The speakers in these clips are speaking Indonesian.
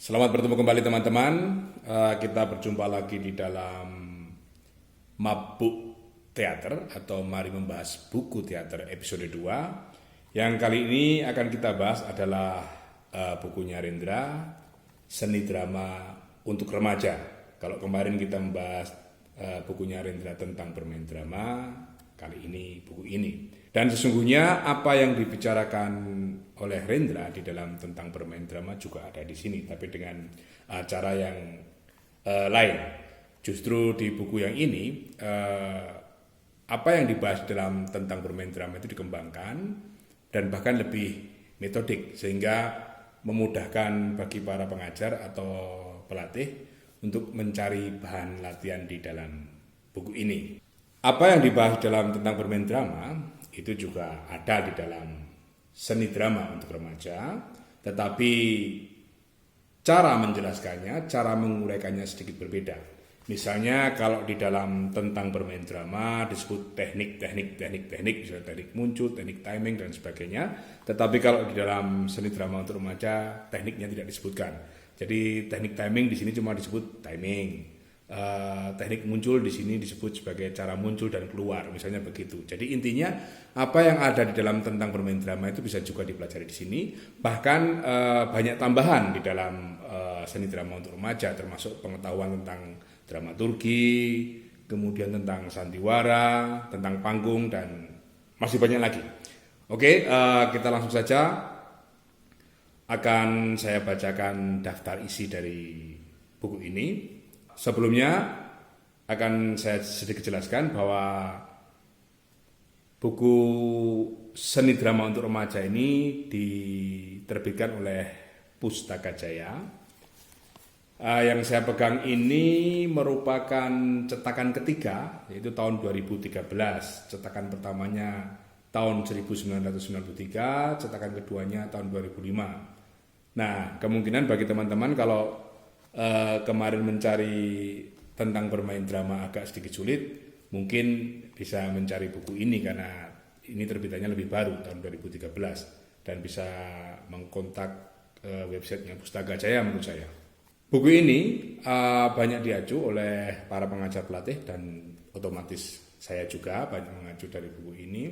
Selamat bertemu kembali teman-teman. Kita berjumpa lagi di dalam Mabuk Teater atau Mari Membahas Buku Teater episode 2. Yang kali ini akan kita bahas adalah bukunya Rendra, Seni Drama untuk Remaja. Kalau kemarin kita membahas bukunya Rendra tentang bermain drama, kali ini buku ini. Dan sesungguhnya apa yang dibicarakan oleh Rendra di dalam tentang bermain drama juga ada di sini, tapi dengan cara yang lain. Justru di buku yang ini apa yang dibahas dalam tentang bermain drama itu dikembangkan dan bahkan lebih metodik sehingga memudahkan bagi para pengajar atau pelatih untuk mencari bahan latihan di dalam buku ini. Apa yang dibahas dalam tentang bermain drama itu juga ada di dalam Seni Drama untuk Remaja, tetapi cara menjelaskannya, cara menguraikannya sedikit berbeda. Misalnya kalau di dalam tentang bermain drama disebut teknik, misalnya teknik muncul, teknik timing dan sebagainya. Tetapi kalau di dalam Seni Drama untuk Remaja tekniknya tidak disebutkan. Jadi teknik timing di sini cuma disebut timing. Teknik muncul di sini disebut sebagai cara muncul dan keluar, misalnya begitu. Jadi intinya apa yang ada di dalam tentang bermain drama itu bisa juga dipelajari di sini. Bahkan banyak tambahan di dalam seni drama untuk remaja, termasuk pengetahuan tentang dramaturgi, kemudian tentang sandiwara, tentang panggung dan masih banyak lagi. Oke, kita langsung saja. Akan saya bacakan daftar isi dari buku ini. Sebelumnya akan saya sedikit jelaskan bahwa buku Seni Drama untuk Remaja ini diterbitkan oleh Pustaka Jaya. Yang saya pegang ini merupakan cetakan ketiga, yaitu tahun 2013. Cetakan pertamanya tahun 1993, cetakan keduanya tahun 2005. Nah, kemungkinan bagi teman-teman kalau kemarin mencari tentang bermain drama agak sedikit sulit, mungkin bisa mencari buku ini karena ini terbitannya lebih baru tahun 2013 dan bisa mengkontak websitenya Pustaka Jaya menurut saya. Buku ini banyak diaju oleh para pengajar pelatih dan otomatis saya juga banyak mengacu dari buku ini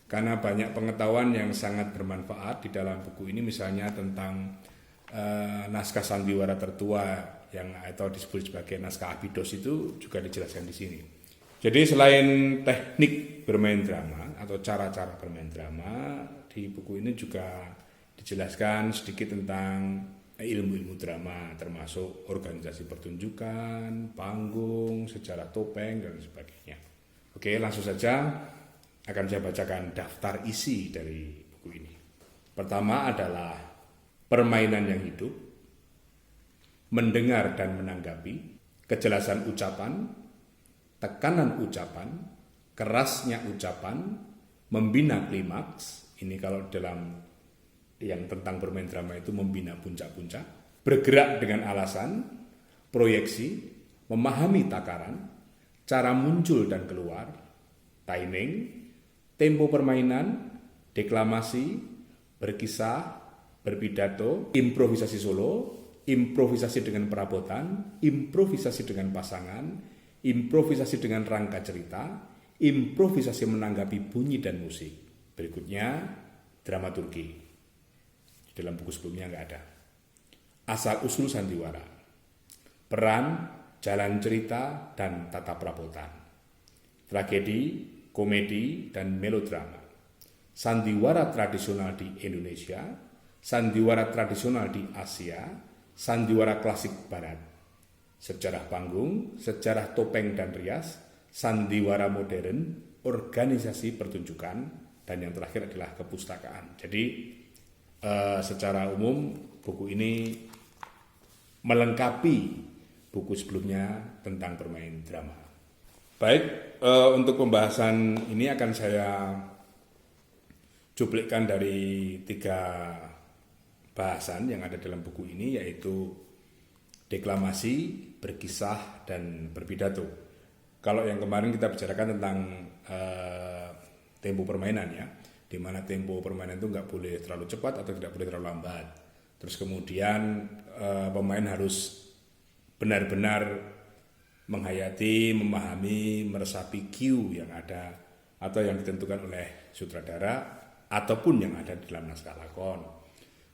karena banyak pengetahuan yang sangat bermanfaat di dalam buku ini, misalnya tentang naskah sandiwara tertua yang atau disebut sebagai naskah Abidos itu juga dijelaskan di sini. Jadi selain teknik bermain drama atau cara-cara bermain drama, di buku ini juga dijelaskan sedikit tentang ilmu-ilmu drama, termasuk organisasi pertunjukan, panggung, sejarah topeng dan sebagainya. Oke, langsung saja akan saya bacakan daftar isi dari buku ini. Pertama adalah permainan yang hidup, mendengar dan menanggapi, kejelasan ucapan, tekanan ucapan, kerasnya ucapan, membina klimaks. Ini kalau dalam yang tentang bermain drama itu membina puncak-puncak, bergerak dengan alasan, proyeksi, memahami takaran, cara muncul dan keluar, timing, tempo permainan, deklamasi, berkisah, berpidato, improvisasi solo, improvisasi dengan perabotan, improvisasi dengan pasangan, improvisasi dengan rangka cerita, improvisasi menanggapi bunyi dan musik. Berikutnya, dramaturgi. Di dalam buku sebelumnya nggak ada. Asal-usul sandiwara, peran, jalan cerita, dan tata perabotan. Tragedi, komedi, dan melodrama. Sandiwara tradisional di Indonesia, sandiwara tradisional di Asia, sandiwara klasik barat, sejarah panggung, sejarah topeng dan rias, sandiwara modern, organisasi pertunjukan, dan yang terakhir adalah kepustakaan. Jadi secara umum buku ini melengkapi buku sebelumnya tentang bermain drama. Baik, untuk pembahasan ini akan saya cuplikan dari 3 bahasan yang ada dalam buku ini, yaitu deklamasi, berkisah, dan berpidato. Kalau yang kemarin kita bicarakan tentang tempo permainan ya, di mana tempo permainan itu nggak boleh terlalu cepat atau tidak boleh terlalu lambat. Terus kemudian pemain harus benar-benar menghayati, memahami, meresapi cue yang ada atau yang ditentukan oleh sutradara ataupun yang ada di dalam naskah lakon.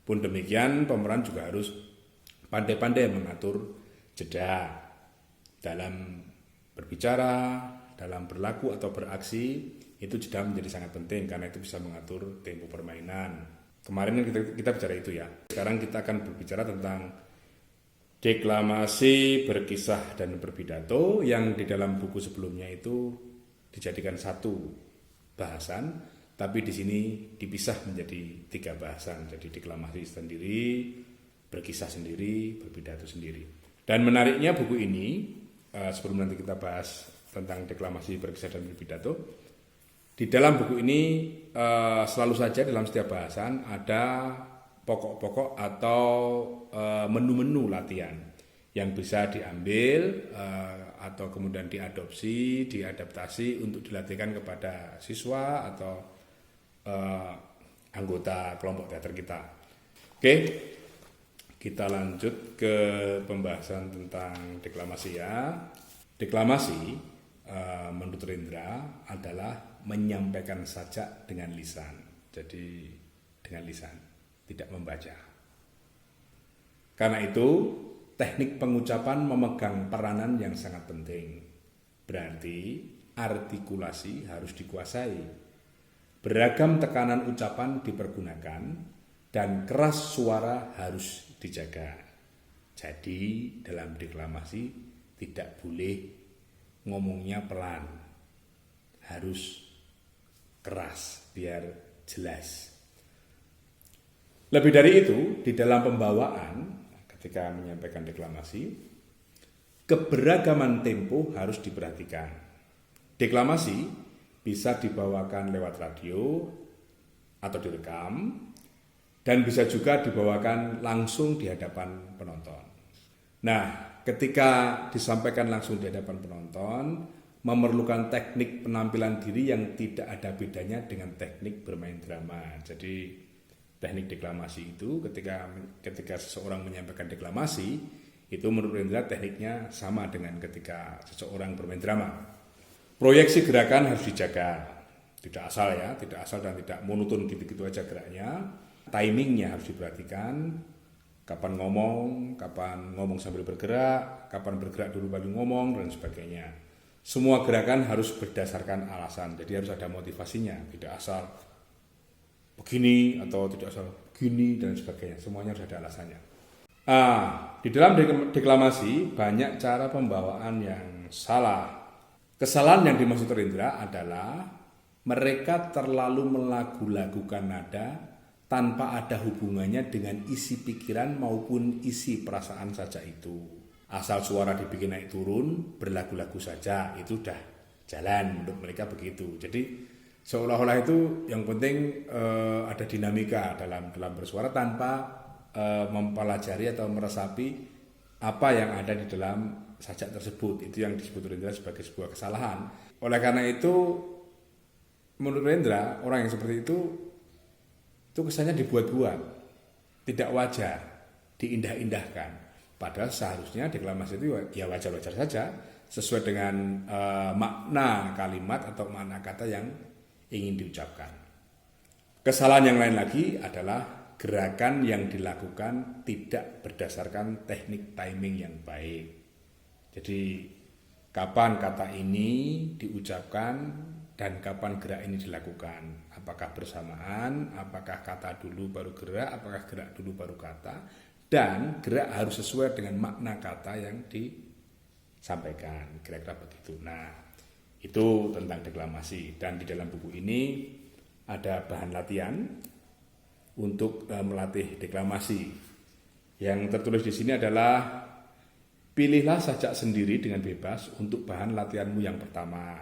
Pun demikian, pemeran juga harus pandai-pandai mengatur jeda dalam berbicara, dalam berlaku atau beraksi. Itu jeda menjadi sangat penting karena itu bisa mengatur tempo permainan. Kemarin kita bicara itu ya. Sekarang kita akan berbicara tentang deklamasi, berkisah, dan berpidato yang di dalam buku sebelumnya itu dijadikan satu bahasan, tapi di sini dipisah menjadi 3 bahasan. Jadi deklamasi sendiri, berkisah sendiri, berpidato sendiri. Dan menariknya buku ini, sebelum nanti kita bahas tentang deklamasi, berkisah, dan berpidato, di dalam buku ini selalu saja dalam setiap bahasan ada pokok-pokok atau menu-menu latihan yang bisa diambil atau kemudian diadopsi, diadaptasi untuk dilatihkan kepada siswa atau anggota kelompok teater kita. Oke, kita lanjut ke pembahasan tentang deklamasi ya. Deklamasi menurut Rendra adalah menyampaikan sajak dengan lisan. Jadi dengan lisan, tidak membaca. Karena itu, teknik pengucapan memegang peranan yang sangat penting. Berarti artikulasi harus dikuasai. Beragam tekanan ucapan dipergunakan dan keras suara harus dijaga. Jadi dalam deklamasi tidak boleh ngomongnya pelan. Harus keras biar jelas. Lebih dari itu, di dalam pembawaan ketika menyampaikan deklamasi, keberagaman tempo harus diperhatikan. Deklamasi bisa dibawakan lewat radio atau direkam, dan bisa juga dibawakan langsung di hadapan penonton. Nah, ketika disampaikan langsung di hadapan penonton, memerlukan teknik penampilan diri yang tidak ada bedanya dengan teknik bermain drama. Jadi teknik deklamasi itu ketika seseorang menyampaikan deklamasi, itu menurut Rendra tekniknya sama dengan ketika seseorang bermain drama. Proyeksi gerakan harus dijaga, tidak asal ya, tidak asal dan tidak monoton gitu-gitu aja geraknya. Timingnya harus diperhatikan, kapan ngomong sambil bergerak, kapan bergerak dulu baru ngomong dan sebagainya. Semua gerakan harus berdasarkan alasan, jadi harus ada motivasinya, tidak asal begini atau tidak asal begini dan sebagainya. Semuanya harus ada alasannya. Di dalam deklamasi banyak cara pembawaan yang salah. Kesalahan yang dimaksud Rendra adalah mereka terlalu melagu-lagukan nada tanpa ada hubungannya dengan isi pikiran maupun isi perasaan saja itu. Asal suara dibikin naik turun, berlagu-lagu saja, itu udah jalan menurut mereka begitu. Jadi seolah-olah itu yang penting ada dinamika dalam bersuara tanpa mempelajari atau meresapi apa yang ada di dalam sajak tersebut. Itu yang disebut Rendra sebagai sebuah kesalahan. Oleh karena itu, menurut Rendra, orang yang seperti itu kesannya dibuat-buat, tidak wajar, diindah-indahkan. Padahal seharusnya deklamasi itu ya wajar-wajar saja, sesuai dengan makna kalimat atau makna kata yang ingin diucapkan. Kesalahan yang lain lagi adalah gerakan yang dilakukan tidak berdasarkan teknik timing yang baik. Jadi kapan kata ini diucapkan dan kapan gerak ini dilakukan. Apakah bersamaan, apakah kata dulu baru gerak, apakah gerak dulu baru kata. Dan gerak harus sesuai dengan makna kata yang disampaikan. Kira-kira begitu. Nah, itu tentang deklamasi. Dan di dalam buku ini ada bahan latihan untuk melatih deklamasi. Yang tertulis di sini adalah pilihlah sajak sendiri dengan bebas untuk bahan latihanmu yang pertama.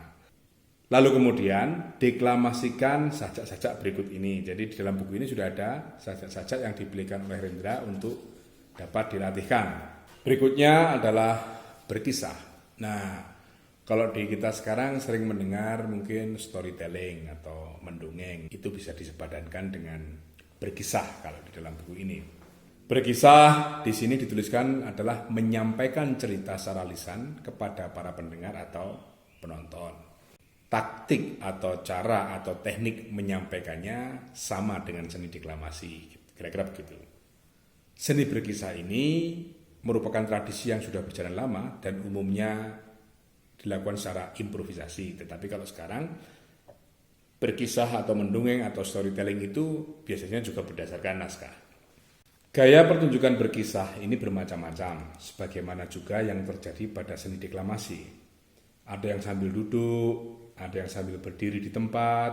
Lalu kemudian deklamasikan sajak-sajak berikut ini. Jadi di dalam buku ini sudah ada sajak-sajak yang diberikan oleh Rendra untuk dapat dilatihkan. Berikutnya adalah berkisah. Nah, kalau di kita sekarang sering mendengar mungkin storytelling atau mendongeng, itu bisa disepadankan dengan berkisah kalau di dalam buku ini. Berkisah di sini dituliskan adalah menyampaikan cerita secara lisan kepada para pendengar atau penonton. Taktik atau cara atau teknik menyampaikannya sama dengan seni deklamasi, kira-kira begitu. Seni berkisah ini merupakan tradisi yang sudah berjalan lama dan umumnya dilakukan secara improvisasi. Tetapi kalau sekarang berkisah atau mendongeng atau storytelling itu biasanya juga berdasarkan naskah. Gaya pertunjukan berkisah ini bermacam-macam, sebagaimana juga yang terjadi pada seni deklamasi. Ada yang sambil duduk, ada yang sambil berdiri di tempat,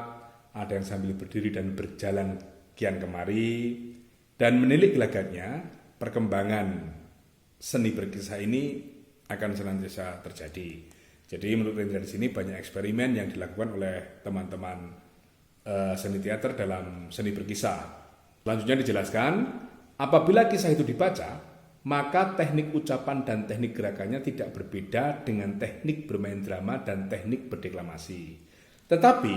ada yang sambil berdiri dan berjalan kian kemari, dan menilik gelagatnya, perkembangan seni berkisah ini akan senantiasa terjadi. Jadi menurut Rendra di sini banyak eksperimen yang dilakukan oleh teman-teman seni teater dalam seni berkisah. Selanjutnya dijelaskan, apabila kisah itu dibaca, maka teknik ucapan dan teknik gerakannya tidak berbeda dengan teknik bermain drama dan teknik berdeklamasi. Tetapi,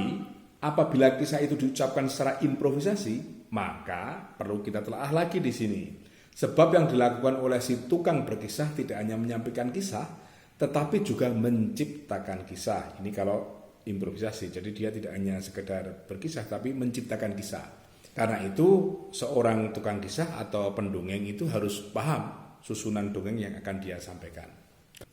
apabila kisah itu diucapkan secara improvisasi, maka perlu kita telah lagi di sini. Sebab yang dilakukan oleh si tukang berkisah tidak hanya menyampaikan kisah, tetapi juga menciptakan kisah. Ini kalau improvisasi, jadi dia tidak hanya sekedar berkisah, tapi menciptakan kisah. Karena itu seorang tukang kisah atau pendongeng itu harus paham susunan dongeng yang akan dia sampaikan.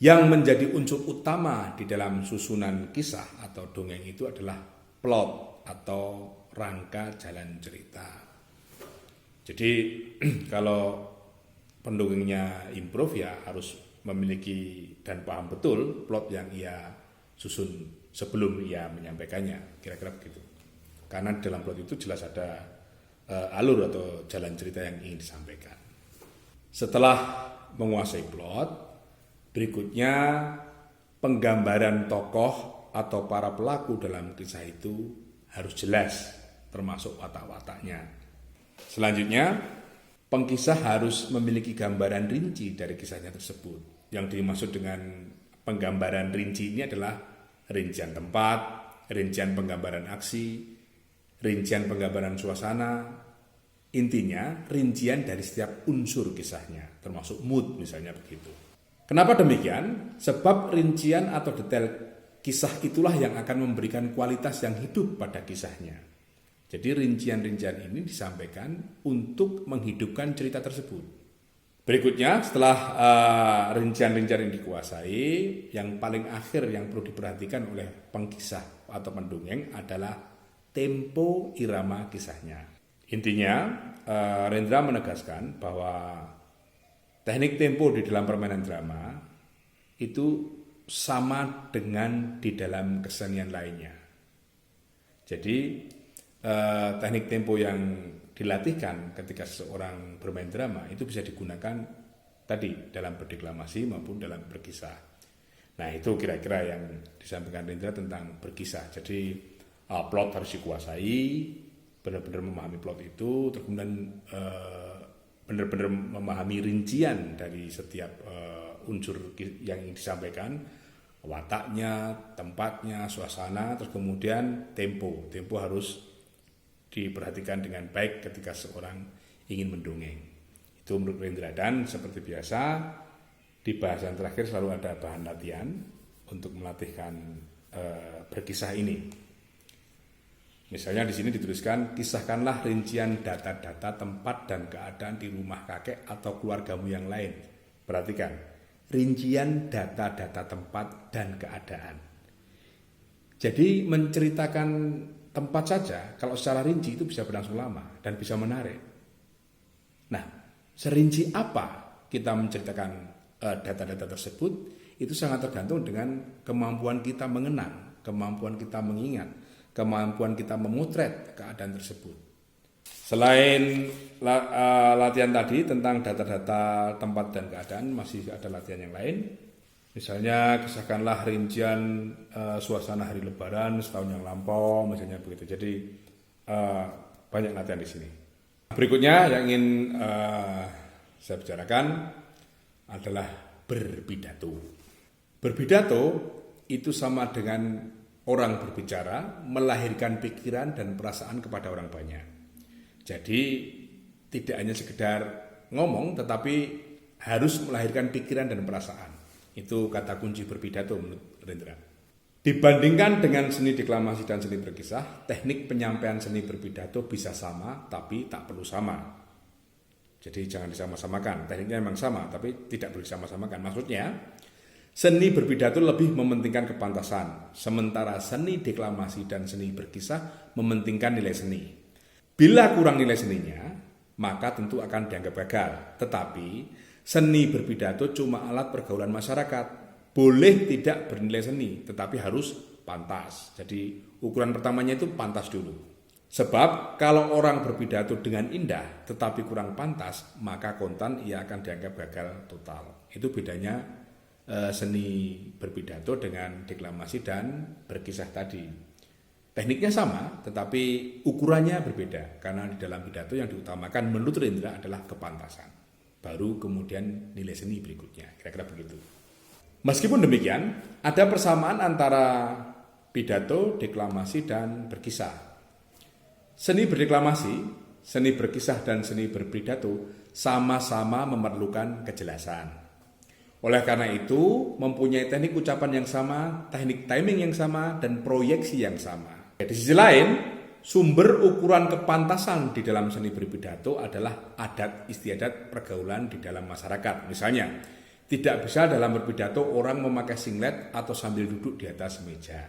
Yang menjadi unsur utama di dalam susunan kisah atau dongeng itu adalah plot atau rangka jalan cerita. Jadi kalau pendongengnya improv ya harus memiliki dan paham betul plot yang ia susun sebelum ia menyampaikannya, kira-kira begitu. Karena dalam plot itu jelas ada alur atau jalan cerita yang ingin disampaikan. Setelah menguasai plot, berikutnya penggambaran tokoh atau para pelaku dalam kisah itu harus jelas, termasuk watak-wataknya. Selanjutnya, pengkisah harus memiliki gambaran rinci dari kisahnya tersebut. Yang dimaksud dengan penggambaran rinci ini adalah rincian tempat, rincian penggambaran aksi, rincian penggambaran suasana, intinya rincian dari setiap unsur kisahnya, termasuk mood misalnya begitu. Kenapa demikian? Sebab rincian atau detail kisah itulah yang akan memberikan kualitas yang hidup pada kisahnya. Jadi rincian-rincian ini disampaikan untuk menghidupkan cerita tersebut. Berikutnya setelah rincian-rincian yang dikuasai, yang paling akhir yang perlu diperhatikan oleh pengkisah atau pendongeng adalah tempo irama kisahnya. Intinya, Rendra menegaskan bahwa teknik tempo di dalam permainan drama itu sama dengan di dalam kesenian lainnya. Jadi, teknik tempo yang dilatihkan ketika seseorang bermain drama itu bisa digunakan tadi dalam berdeklamasi maupun dalam berkisah. Nah, itu kira-kira yang disampaikan Rendra tentang berkisah. Jadi, plot harus dikuasai, benar-benar memahami plot itu, terus kemudian benar-benar memahami rincian dari setiap unsur yang disampaikan, wataknya, tempatnya, suasana, terus kemudian tempo harus diperhatikan dengan baik ketika seorang ingin mendongeng. Itu menurut Rendra, dan seperti biasa di bahasan terakhir selalu ada bahan latihan untuk melatihkan berkisah ini. Misalnya di sini dituliskan, kisahkanlah rincian data-data tempat dan keadaan di rumah kakek atau keluargamu yang lain. Perhatikan, rincian data-data tempat dan keadaan. Jadi menceritakan tempat saja, kalau secara rinci itu bisa berlangsung lama dan bisa menarik. Nah, serinci apa kita menceritakan data-data tersebut, itu sangat tergantung dengan kemampuan kita mengenang, kemampuan kita mengingat, kemampuan kita memotret keadaan tersebut. Selain latihan tadi tentang data-data tempat dan keadaan, masih ada latihan yang lain. Misalnya kisahkanlah rincian suasana hari Lebaran setahun yang lampau, misalnya begitu. Jadi banyak latihan di sini. Berikutnya yang ingin saya bicarakan adalah berpidato. Berpidato itu sama dengan orang berbicara, melahirkan pikiran dan perasaan kepada orang banyak. Jadi tidak hanya sekedar ngomong, tetapi harus melahirkan pikiran dan perasaan. Itu kata kunci berpidato menurut Rendra. Dibandingkan dengan seni deklamasi dan seni berkisah, teknik penyampaian seni berpidato bisa sama, tapi tak perlu sama. Jadi jangan disama-samakan. Tekniknya memang sama, tapi tidak boleh disama-samakan. Maksudnya, seni berpidato lebih mementingkan kepantasan, sementara seni deklamasi dan seni berkisah mementingkan nilai seni. Bila kurang nilai seninya, maka tentu akan dianggap gagal. Tetapi, seni berpidato cuma alat pergaulan masyarakat. Boleh tidak bernilai seni, tetapi harus pantas. Jadi ukuran pertamanya itu pantas dulu. Sebab kalau orang berpidato dengan indah tetapi kurang pantas, maka kontan ia akan dianggap gagal total. Itu bedanya seni berpidato dengan deklamasi dan berkisah tadi. Tekniknya sama, tetapi ukurannya berbeda. Karena di dalam pidato yang diutamakan menurut Rendra adalah kepantasan. Baru kemudian nilai seni berikutnya, kira-kira begitu. Meskipun demikian, ada persamaan antara pidato, deklamasi, dan berkisah. Seni berdeklamasi, seni berkisah, dan seni berpidato sama-sama memerlukan kejelasan. Oleh karena itu, mempunyai teknik ucapan yang sama, teknik timing yang sama, dan proyeksi yang sama. Di sisi lain, sumber ukuran kepantasan di dalam seni berpidato adalah adat istiadat pergaulan di dalam masyarakat. Misalnya, tidak bisa dalam berpidato orang memakai singlet atau sambil duduk di atas meja.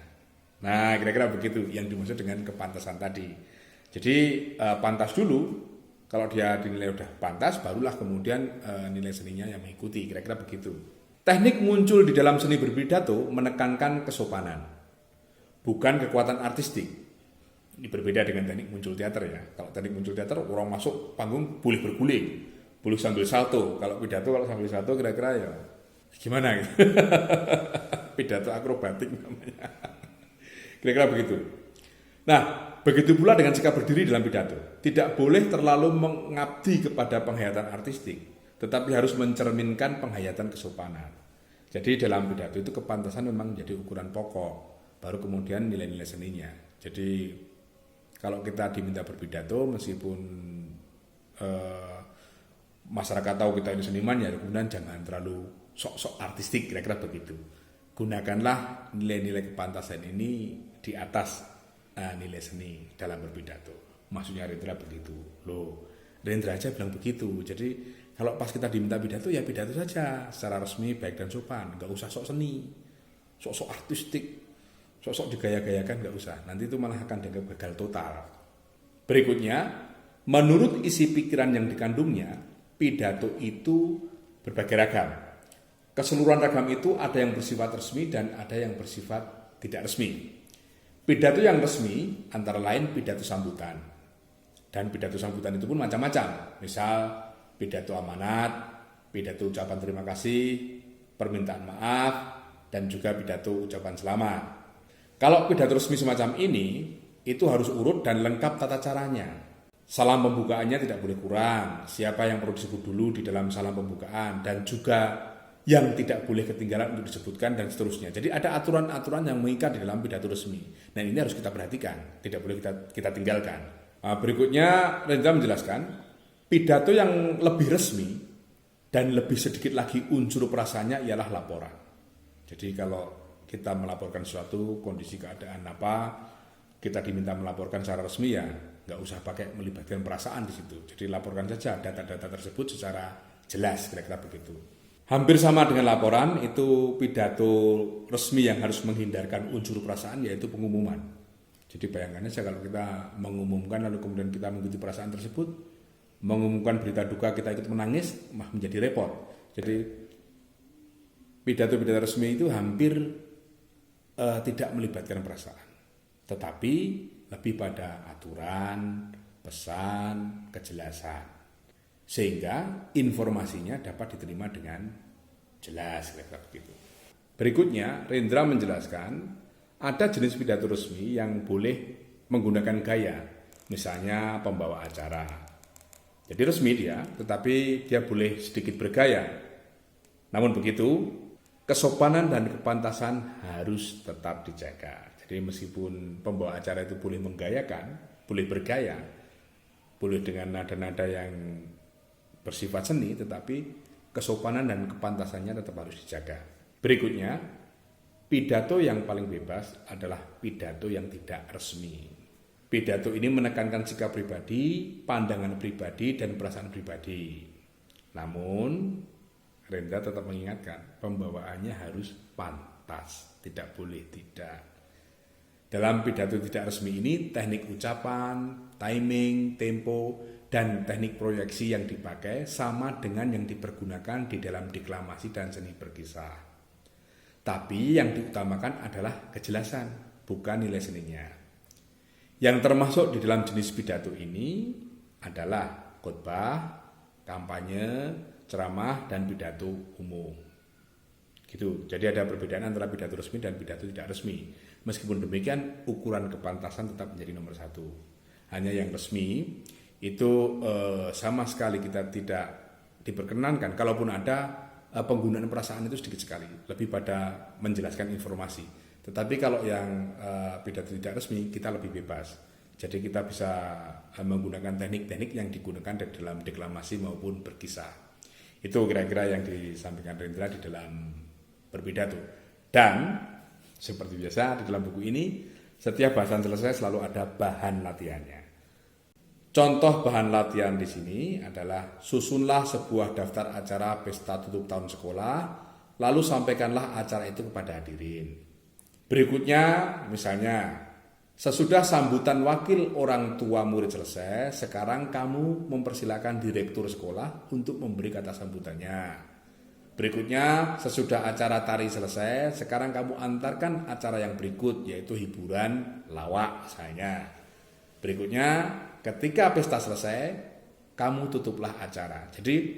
Nah, kira-kira begitu yang dimaksud dengan kepantasan tadi. Jadi pantas dulu, kalau dia dinilai udah pantas, barulah kemudian nilai seninya yang mengikuti. Kira-kira begitu. Teknik muncul di dalam seni berpidato menekankan kesopanan, bukan kekuatan artistik. Ini berbeda dengan teknik muncul teater ya. Kalau teknik muncul teater, orang masuk panggung boleh berguling, boleh sambil salto. Kalau pidato, kalau sambil salto kira-kira ya gimana gitu. Pidato akrobatik namanya. Kira-kira begitu. Nah, begitu pula dengan sikap berdiri dalam pidato. Tidak boleh terlalu mengabdi kepada penghayatan artistik, tetapi harus mencerminkan penghayatan kesopanan. Jadi dalam pidato itu kepantasan memang menjadi ukuran pokok, baru kemudian nilai-nilai seninya. Jadi kalau kita diminta berpidato, meskipun masyarakat tahu kita ini seniman, ya kemudian jangan terlalu sok-sok artistik, kira-kira begitu. Gunakanlah nilai-nilai kepantasan ini di atas nilai seni dalam berpidato. Maksudnya Rendra begitu. Loh, Rendra aja bilang begitu. Jadi kalau pas kita diminta pidato, ya pidato saja secara resmi, baik dan sopan. Nggak usah sok seni, sok-sok artistik, sok-sok digaya-gayakan, nggak usah. Nanti itu malah akan dianggap gagal total. Berikutnya, menurut isi pikiran yang dikandungnya, pidato itu berbagai ragam. Keseluruhan ragam itu ada yang bersifat resmi dan ada yang bersifat tidak resmi. Pidato yang resmi antara lain pidato sambutan. Dan pidato sambutan itu pun macam-macam. Misal pidato amanat, pidato ucapan terima kasih, permintaan maaf, dan juga pidato ucapan selamat. Kalau pidato resmi semacam ini, itu harus urut dan lengkap tata caranya. Salam pembukaannya tidak boleh kurang, siapa yang perlu disebut dulu di dalam salam pembukaan, dan juga yang tidak boleh ketinggalan untuk disebutkan, dan seterusnya. Jadi ada aturan-aturan yang mengikat di dalam pidato resmi. Dan ini harus kita perhatikan, tidak boleh kita tinggalkan. Berikutnya, Rendra menjelaskan, pidato yang lebih resmi dan lebih sedikit lagi unsur perasaannya ialah laporan. Jadi kalau kita melaporkan suatu kondisi keadaan apa, kita diminta melaporkan secara resmi, ya nggak usah pakai melibatkan perasaan di situ. Jadi laporkan saja data-data tersebut secara jelas, kira-kira begitu. Hampir sama dengan laporan, itu pidato resmi yang harus menghindarkan unsur perasaan, yaitu pengumuman. Jadi bayangkan saja kalau kita mengumumkan lalu kemudian kita mengikuti perasaan tersebut, mengumumkan berita duka kita ikut menangis, menjadi repot. Jadi pidato-pidato resmi itu hampir tidak melibatkan perasaan, tetapi lebih pada aturan, pesan, kejelasan, sehingga informasinya dapat diterima dengan jelas, kira-kira begitu. Berikutnya, Rendra menjelaskan ada jenis pidato resmi yang boleh menggunakan gaya, misalnya pembawa acara. Jadi resmi dia, tetapi dia boleh sedikit bergaya. Namun begitu, kesopanan dan kepantasan harus tetap dijaga. Jadi meskipun pembawa acara itu boleh menggayakan, boleh bergaya, boleh dengan nada-nada yang bersifat seni, tetapi kesopanan dan kepantasannya tetap harus dijaga. Berikutnya, pidato yang paling bebas adalah pidato yang tidak resmi. Pidato ini menekankan sikap pribadi, pandangan pribadi, dan perasaan pribadi. Namun, Rendra tetap mengingatkan, pembawaannya harus pantas, tidak boleh tidak. Dalam pidato tidak resmi ini, teknik ucapan, timing, tempo, dan teknik proyeksi yang dipakai sama dengan yang dipergunakan di dalam deklamasi dan seni berkisah. Tapi yang diutamakan adalah kejelasan, bukan nilai seninya. Yang termasuk di dalam jenis pidato ini adalah khotbah, kampanye, ceramah, dan pidato umum. Gitu. Jadi ada perbedaan antara pidato resmi dan pidato tidak resmi. Meskipun demikian, ukuran kepantasan tetap menjadi nomor satu. Hanya yang resmi itu sama sekali kita tidak diperkenankan. Kalaupun ada, penggunaan perasaan itu sedikit sekali, lebih pada menjelaskan informasi. Tetapi kalau yang pidato tidak resmi, kita lebih bebas. Jadi kita bisa menggunakan teknik-teknik yang digunakan di dalam deklamasi maupun berkisah. Itu kira-kira yang disampaikan Rendra di dalam berpidato. Dan seperti biasa di dalam buku ini, setiap bahasan selesai selalu ada bahan latihannya. Contoh bahan latihan di sini adalah susunlah sebuah daftar acara pesta tutup tahun sekolah, lalu sampaikanlah acara itu kepada hadirin. Berikutnya, misalnya, sesudah sambutan wakil orang tua murid selesai, sekarang kamu mempersilakan direktur sekolah untuk memberi kata sambutannya. Berikutnya, sesudah acara tari selesai, sekarang kamu antarkan acara yang berikut, yaitu hiburan lawak misalnya. Berikutnya, ketika pesta selesai, kamu tutuplah acara. Jadi,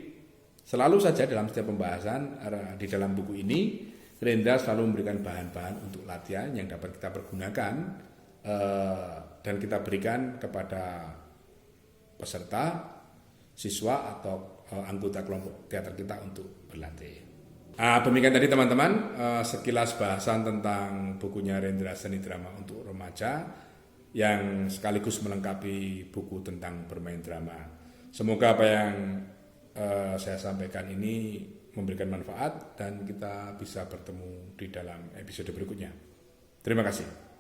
selalu saja dalam setiap pembahasan di dalam buku ini, Rendra selalu memberikan bahan-bahan untuk latihan yang dapat kita pergunakan dan kita berikan kepada peserta, siswa, atau anggota kelompok teater kita untuk berlatih. Demikian tadi teman-teman, sekilas bahasan tentang bukunya Rendra Seni Drama untuk Remaja yang sekaligus melengkapi buku tentang bermain drama. Semoga apa yang saya sampaikan ini memberikan manfaat dan kita bisa bertemu di dalam episode berikutnya. Terima kasih.